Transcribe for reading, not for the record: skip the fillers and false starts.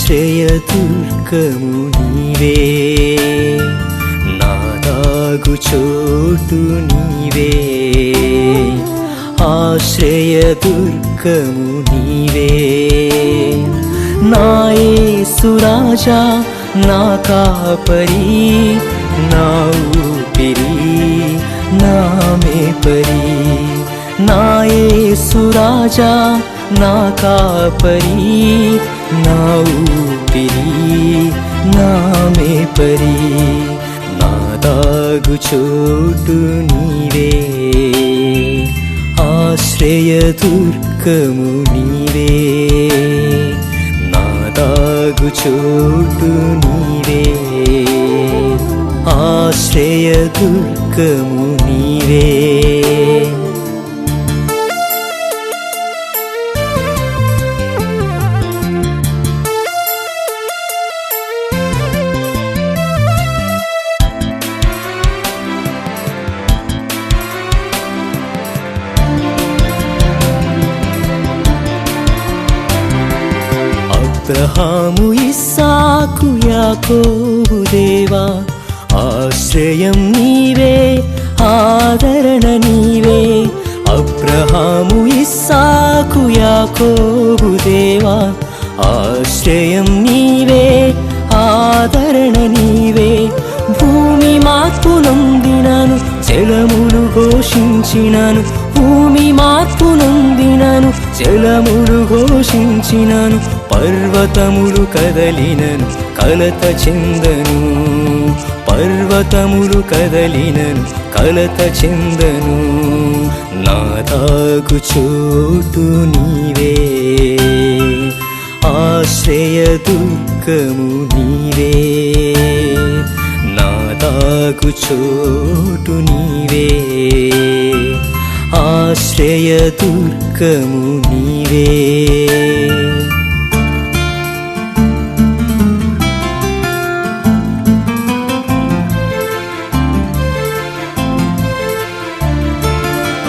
ఆశ్రయదుర్గము నీవే, నా దాగుచోటు నీవే. ఆశ్రయదుర్గము నీవే, నా యేసు రాజా, నా కాపరి, నా ఊపిరి, నా మేపరి. నా యేసు రాజా, నా కాపరి, నా ఊపిరి, నా మేపరి. నా దాగుచోటు నీవే, ఆశ్రయదుర్గము నీవే, నా దాగుచోటు నీవే. ఆశ్రయదుర్గము నీవే. అబ్రహాము, ఇస్సాకు, యాకోబు దేవా, ఆశ్రయం నీవే, ఆదరణ నీవే. అబ్రహాము, ఇస్సాకు, యాకోబు దేవా, ఆశ్రయం నీవే, ఆదరణ నీవే. భూమి మార్పు నొందినాను, జలములు ఘోషించినాను. భూమి మార్పు నొందినాను, జలములు ఘోషించినాను. పర్వతములు కదలినను, కలత చెందను. పర్వతములు కదలినను, కలత చెందను. నా దాగుచోటు నీవే, ఆశ్రయదుర్గము నీవే. నా దాగుచోటు నీవే, ఆశ్రయదుర్గము నీవే.